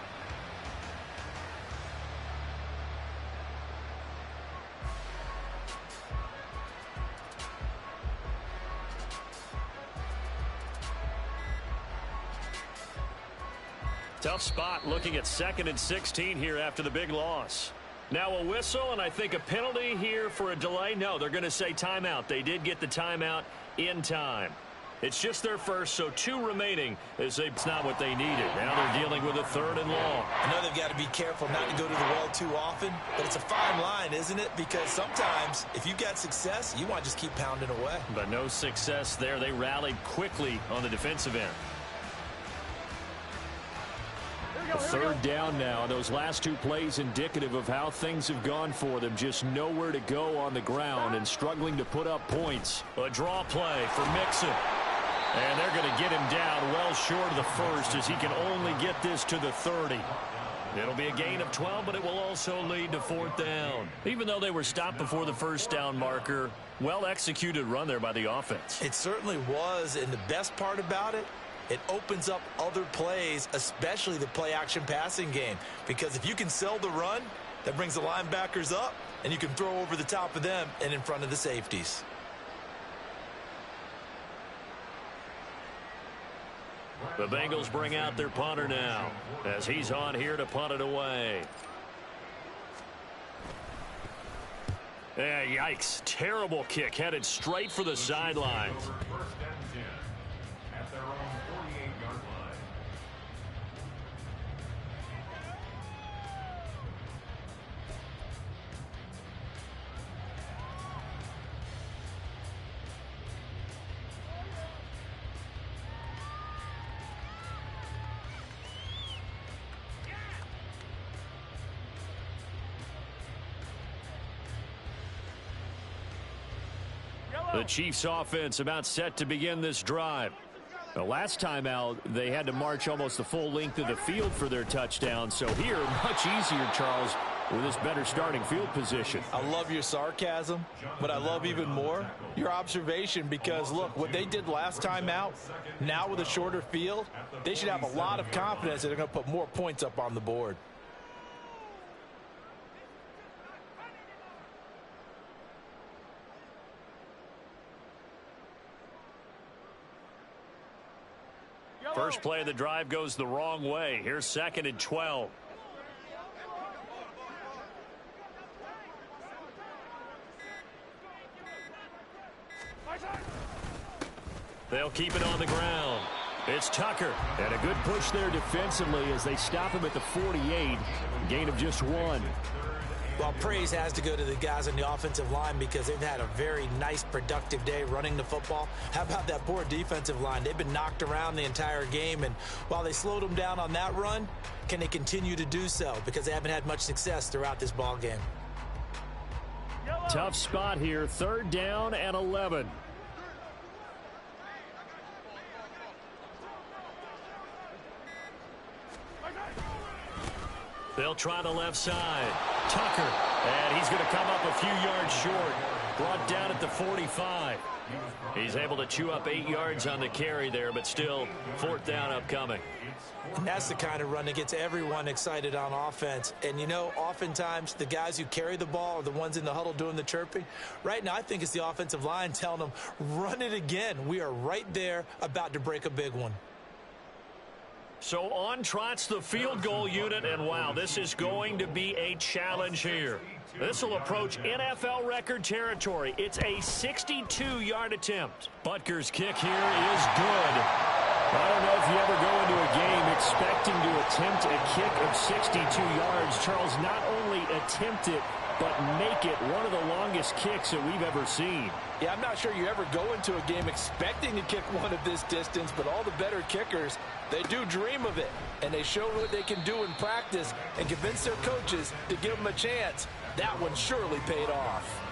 Tough spot looking at 2nd and 16 here after the big loss. Now a whistle, and I think a penalty here for a delay. No, they're going to say timeout. They did get the timeout in time. It's just their first, so 2 remaining. It's not what they needed. Now they're dealing with a 3rd and long. I know they've got to be careful not to go to the well too often, but it's a fine line, isn't it? Because sometimes, if you've got success, you want to just keep pounding away. But no success there. They rallied quickly on the defensive end. A 3rd down now. Those last 2 plays indicative of how things have gone for them. Just nowhere to go on the ground and struggling to put up points. A draw play for Mixon. And they're going to get him down well short of the first as he can only get this to the 30. It'll be a gain of 12, but it will also lead to 4th down. Even though they were stopped before the first down marker, well-executed run there by the offense. It certainly was, and the best part about it, it opens up other plays, especially the play-action passing game. Because if you can sell the run, that brings the linebackers up, and you can throw over the top of them and in front of the safeties. The Bengals bring out their punter now as he's on here to punt it away. Yeah, yikes. Terrible kick headed straight for the sidelines. The Chiefs offense about set to begin this drive. The last time out, they had to march almost the full length of the field for their touchdown. So here, much easier, Charles, with this better starting field position. I love your sarcasm, but I love even more your observation because, look, what they did last time out, now with a shorter field, they should have a lot of confidence that they're going to put more points up on the board. First play of the drive goes the wrong way. Here's 2nd and 12. They'll keep it on the ground. It's Tucker. And a good push there defensively as they stop him at the 48. Gain of just 1. Well, praise has to go to the guys on the offensive line because they've had a very nice, productive day running the football. How about that poor defensive line? They've been knocked around the entire game, and while they slowed them down on that run, can they continue to do so? Because they haven't had much success throughout this ball game. Tough spot here. 3rd down and 11. They'll try the left side. Tucker, and he's going to come up a few yards short. Brought down at the 45. He's able to chew up 8 yards on the carry there, but still 4th down upcoming. And that's the kind of run that gets everyone excited on offense. And, you know, oftentimes the guys who carry the ball are the ones in the huddle doing the chirping. Right now, I think it's the offensive line telling them, run it again. We are right there about to break a big one. So on trots the field goal unit, and wow, this is going to be a challenge here. This will approach NFL record territory. It's a 62-yard attempt. Butker's kick here is good. I don't know if you ever go into a game expecting to attempt a kick of 62 yards. Charles, not only attempt it, but make it one of the longest kicks that we've ever seen. Yeah, I'm not sure you ever go into a game expecting to kick one of this distance, but all the better kickers, they do dream of it. And they show what they can do in practice and convince their coaches to give them a chance. That one surely paid off.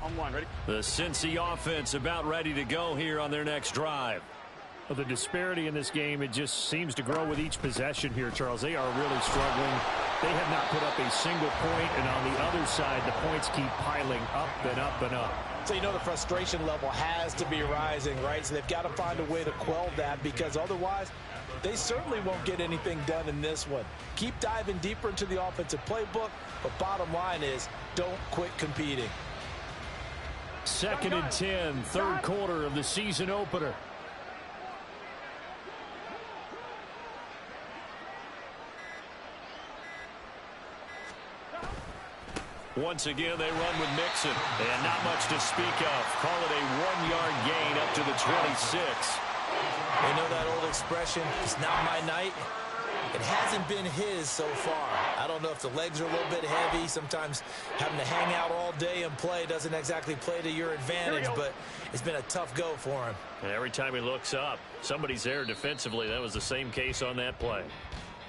On one, ready? The Cincy offense about ready to go here on their next drive. Well, the disparity in this game, it just seems to grow with each possession here, Charles. They are really struggling. They have not put up a single point, and on the other side, the points keep piling up and up and up. So you know the frustration level has to be rising, right? So they've got to find a way to quell that, because otherwise they certainly won't get anything done in this one. Keep diving deeper into the offensive playbook, but bottom line is don't quit competing. 2nd and 10, third quarter of the season opener. Once again, they run with Mixon. And not much to speak of. Call it a 1-yard gain up to the 26. You know that old expression, it's not my night? It hasn't been his so far. I don't know if the legs are a little bit heavy. Sometimes having to hang out all day and play doesn't exactly play to your advantage, but it's been a tough go for him. And every time he looks up, somebody's there defensively. That was the same case on that play.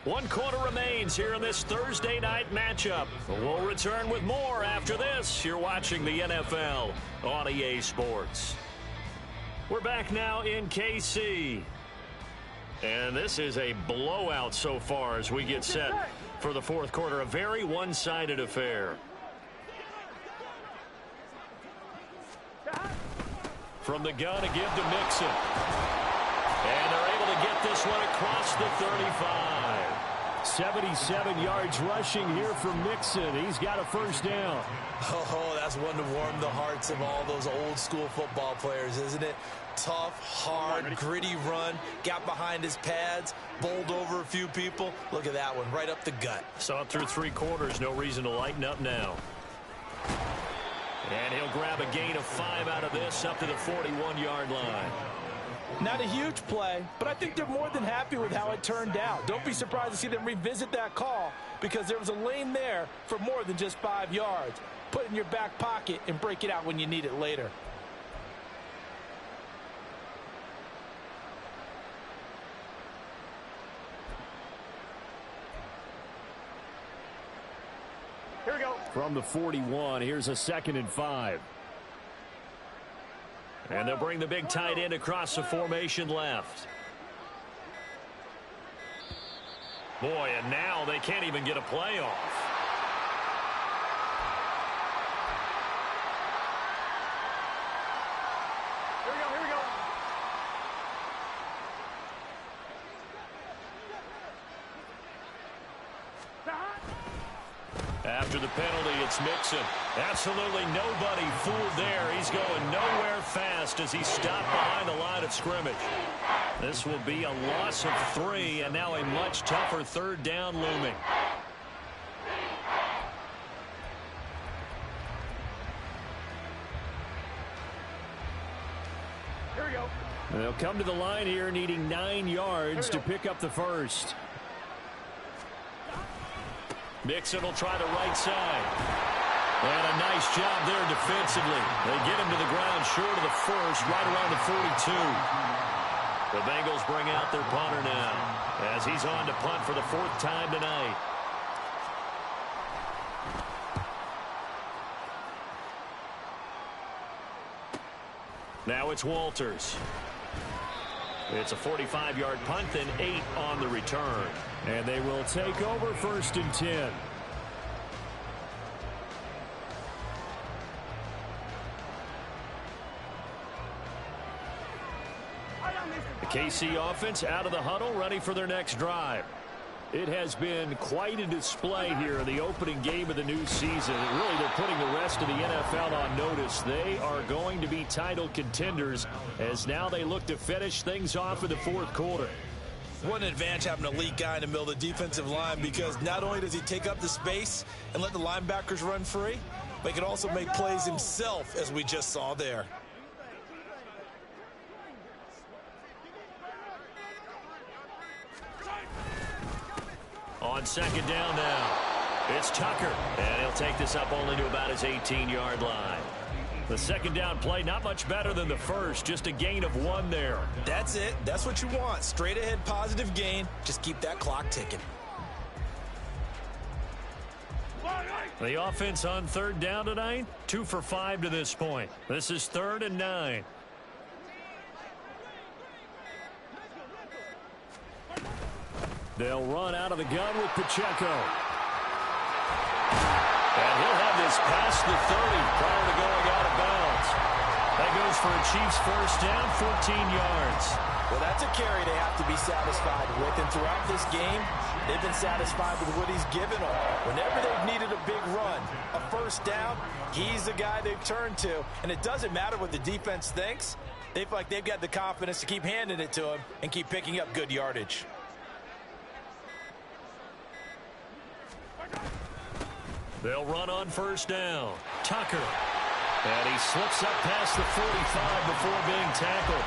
1 quarter remains here in this Thursday night matchup. We'll return with more after this. You're watching the NFL on EA Sports. We're back now in KC. And this is a blowout so far as we get set for the 4th quarter. A very one-sided affair. From the gun, a give to Mixon. And they're able to get this one across the 35. 77 yards rushing here from Mixon. He's got a 1st down. Oh, that's one to warm the hearts of all those old school football players, isn't it? Tough, hard, gritty run. Got behind his pads, bowled over a few people. Look at that one, right up the gut. Saw it through 3 quarters. No reason to lighten up now. And he'll grab a gain of 5 out of this up to the 41-yard line. Not a huge play, but I think they're more than happy with how it turned out. Don't be surprised to see them revisit that call, because there was a lane there for more than just 5 yards. Put it in your back pocket and break it out when you need it later. Here we go. From the 41, here's a 2nd and 5. And they'll bring the big tight end across the formation left. Boy, and now they can't even get a play off. Here we go. Here we go. After the penalty, it's Mixon. Absolutely nobody fooled there. He's going nowhere fast as he stopped behind the line of scrimmage. This will be a loss of 3, and now a much tougher 3rd down looming. Here we go. And they'll come to the line here needing 9 yards to pick up the 1st. Mixon will try the right side. And a nice job there defensively. They get him to the ground short of the 1st, right around the 42. The Bengals bring out their punter now as he's on to punt for the 4th time tonight. Now it's Walters. It's a 45-yard punt, then 8 on the return. And they will take over 1st and 10. The KC offense out of the huddle, ready for their next drive. It has been quite a display here in the opening game of the new season. Really, they're putting the rest of the NFL on notice. They are going to be title contenders as now they look to finish things off in the 4th quarter. What an advantage having an elite guy in the middle of the defensive line, because not only does he take up the space and let the linebackers run free, but he can also make plays himself, as we just saw there. On 2nd down now, it's Tucker, and he'll take this up only to about his 18-yard line. The 2nd down play, not much better than the first, just a gain of 1 there. That's it. That's what you want. Straight ahead positive gain. Just keep that clock ticking. The offense on 3rd down tonight, 2 for 5 to this point. This is 3rd and 9. They'll run out of the gun with Pacheco. And he'll have this past the 30 prior to going out of bounds. That goes for a Chiefs 1st down, 14 yards. Well, that's a carry they have to be satisfied with. And throughout this game, they've been satisfied with what he's given them. Whenever they've needed a big run, a 1st down, he's the guy they've turned to. And it doesn't matter what the defense thinks. They feel like they've got the confidence to keep handing it to him and keep picking up good yardage. They'll run on 1st down. Tucker. And he slips up past the 45 before being tackled.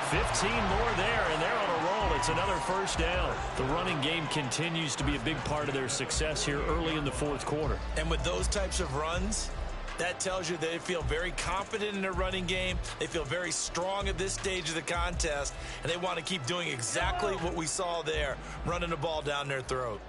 15 more there, and they're on a roll. It's another 1st down. The running game continues to be a big part of their success here early in the 4th quarter. And with those types of runs, that tells you they feel very confident in their running game. They feel very strong at this stage of the contest, and they want to keep doing exactly what we saw there, running the ball down their throat.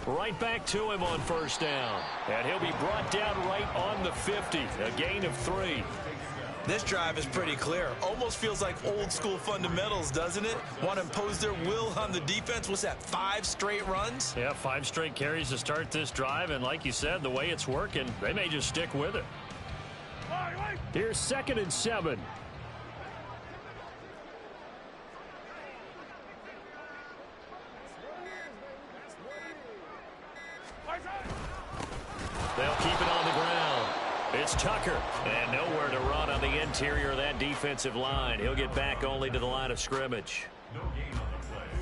Right back to him on 1st down. And he'll be brought down right on the 50. A gain of 3. This drive is pretty clear. Almost feels like old school fundamentals, doesn't it? Want to impose their will on the defense. What's that, 5 straight runs? Yeah, 5 straight carries to start this drive. And like you said, the way it's working, they may just stick with it. Here's 2nd and 7. They'll keep it on the ground. It's Tucker. And nowhere to run on the interior of that defensive line. He'll get back only to the line of scrimmage.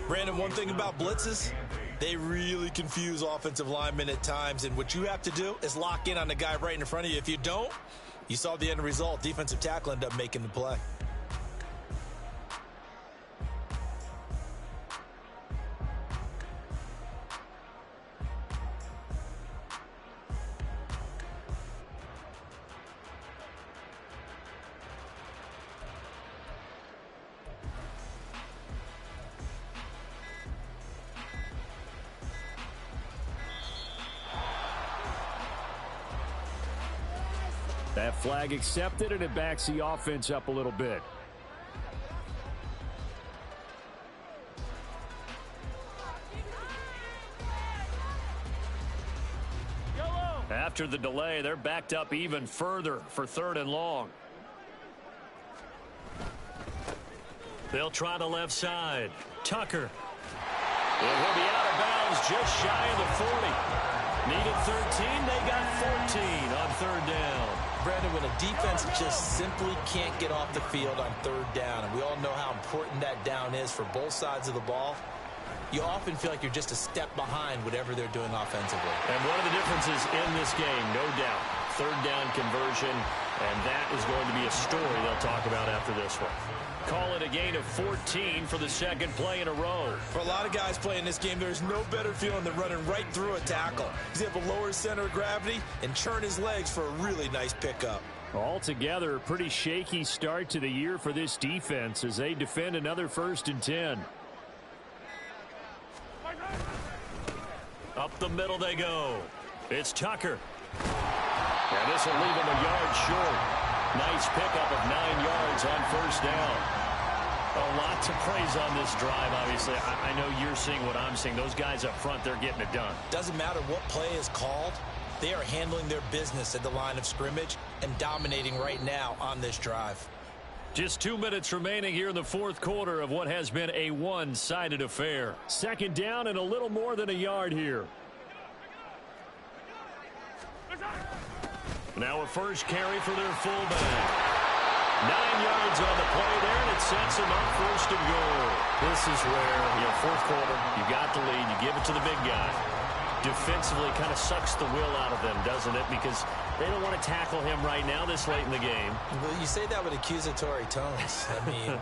Brandon, one thing about blitzes, they really confuse offensive linemen at times. And what you have to do is lock in on the guy right in front of you. If you don't, you saw the end result. Defensive tackle ended up making the play. That flag accepted, and it backs the offense up a little bit. After the delay, they're backed up even further for 3rd and long. They'll try the left side. Tucker. And he'll be out of bounds just shy of the 40. Needed 13. They got 14 on 3rd down. Brandon, when a defense just simply can't get off the field on 3rd down, and we all know how important that down is for both sides of the ball, you often feel like you're just a step behind whatever they're doing offensively. And one of the differences in this game, no doubt, 3rd down conversion, and that is going to be a story they'll talk about after this one. call it a gain of 14 for the second play in a row. For a lot of guys playing this game, there's no better feeling than running right through a tackle. He's able to lower his center of gravity and churn his legs for a really nice pickup. Altogether, a pretty shaky start to the year for this defense as they defend another 1st and 10. Up the middle they go. It's Tucker. And this will leave him a yard short. Nice pickup of 9 yards on 1st down. A lot to praise on this drive, obviously. I know you're seeing what I'm seeing. Those guys up front, they're getting it done. Doesn't matter what play is called. They are handling their business at the line of scrimmage and dominating right now on this drive. Just 2 minutes remaining here in the 4th quarter of what has been a one-sided affair. 2nd down and a little more than a yard here. Now a first carry for their fullback. 9 yards on the play there, and it sets them up 1st and goal. This is where, 4th quarter, you got the lead, you give it to the big guy. Defensively kind of sucks the will out of them, doesn't it? Because they don't want to tackle him right now this late in the game. Well, you say that with accusatory tones. I mean,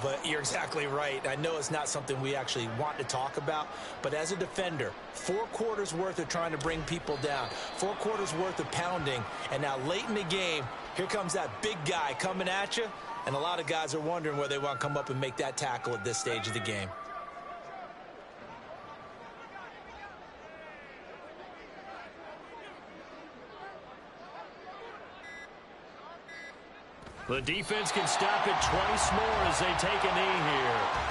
but you're exactly right. I know it's not something we actually want to talk about, but as a defender, 4 quarters worth of trying to bring people down, 4 quarters worth of pounding, and now late in the game, here comes that big guy coming at you, and a lot of guys are wondering whether they want to come up and make that tackle at this stage of the game. The defense can stop it twice more as they take a knee here.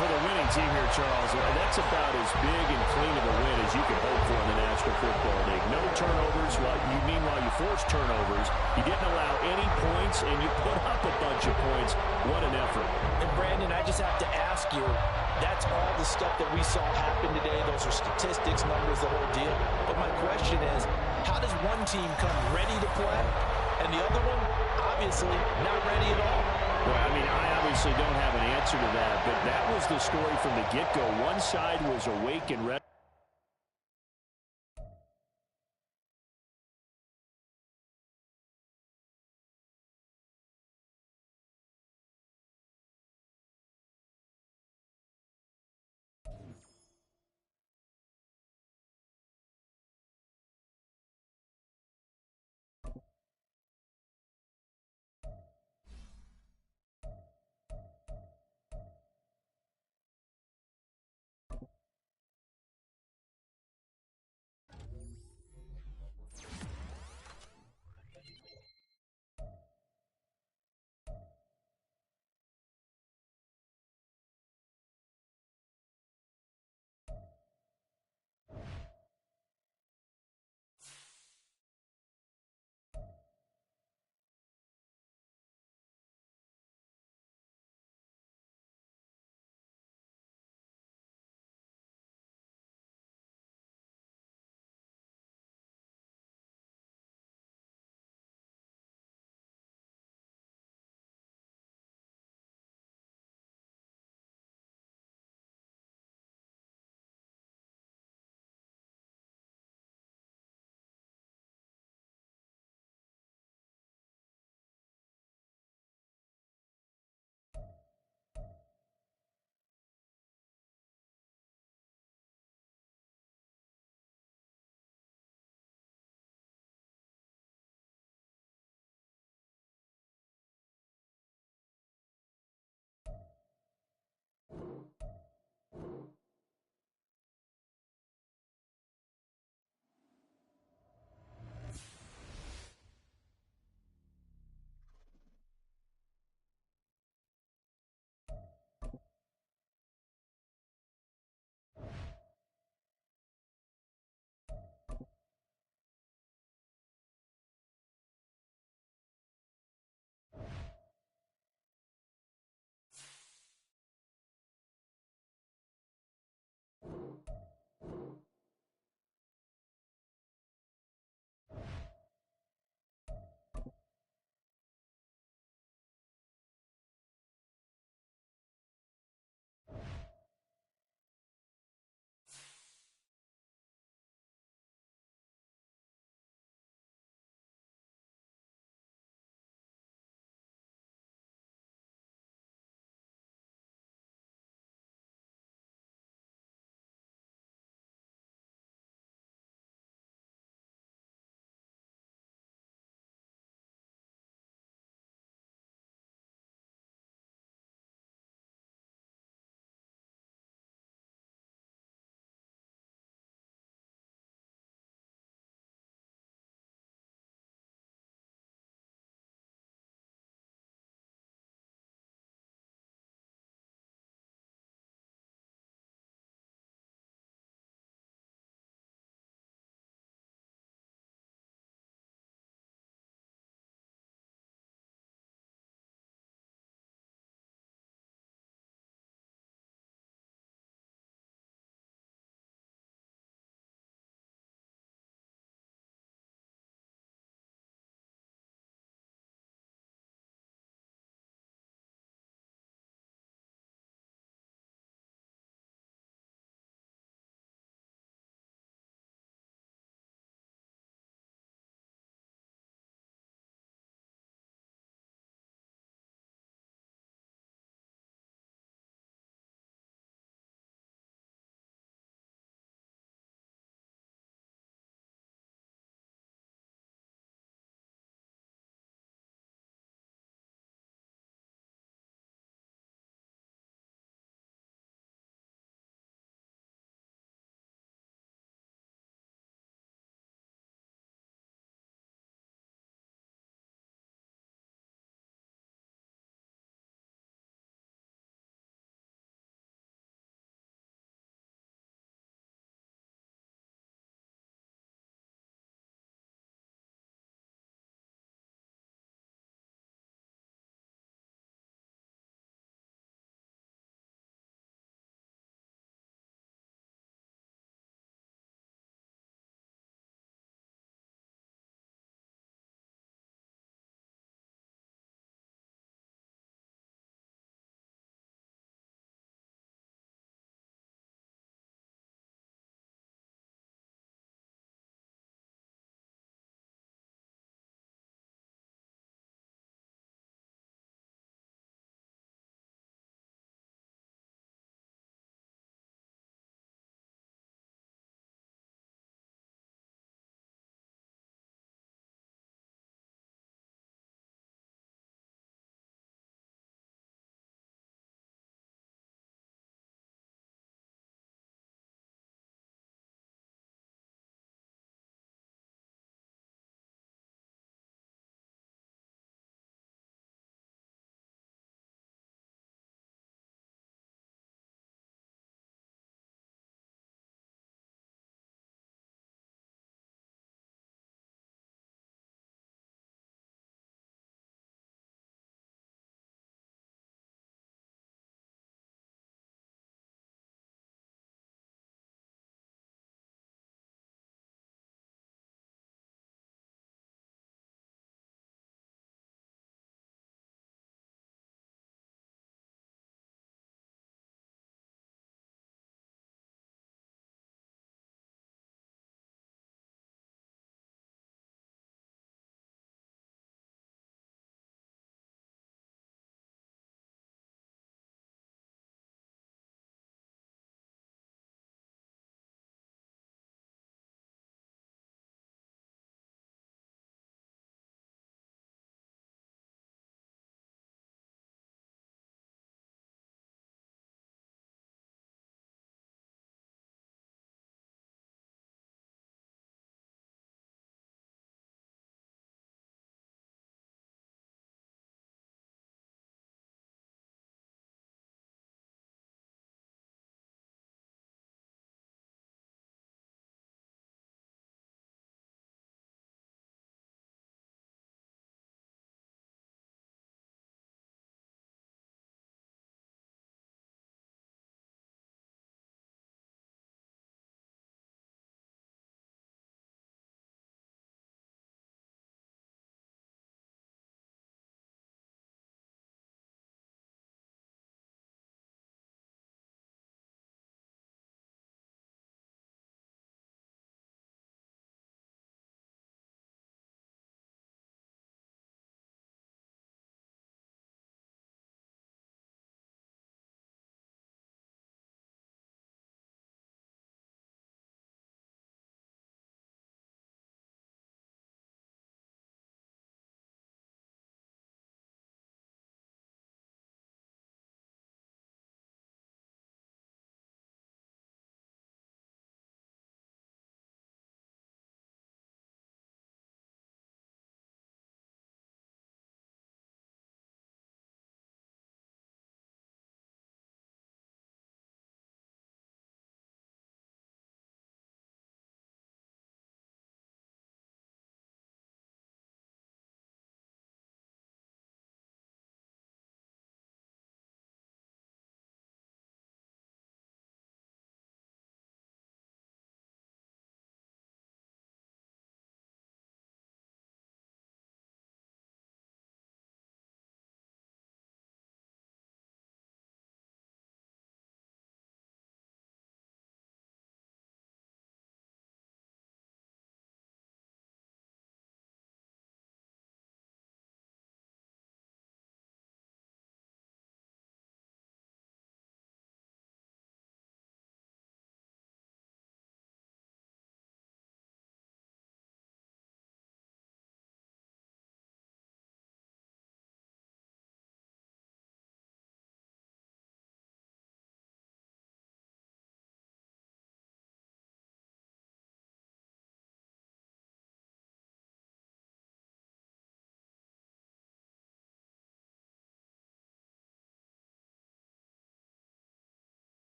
For the winning team here, Charles, that's about as big and clean of a win as you can hope for in the National Football League. No turnovers. Meanwhile, you forced turnovers. You didn't allow any points, and you put up a bunch of points. What an effort. And, Brandon, I just have to ask you, that's all the stuff that we saw happen today. Those are statistics, numbers, the whole deal. But my question is, how does one team come ready to play, and the other one, obviously, not ready at all? Well, I obviously don't have an answer to that, but that was the story from the get-go. One side was awake and ready.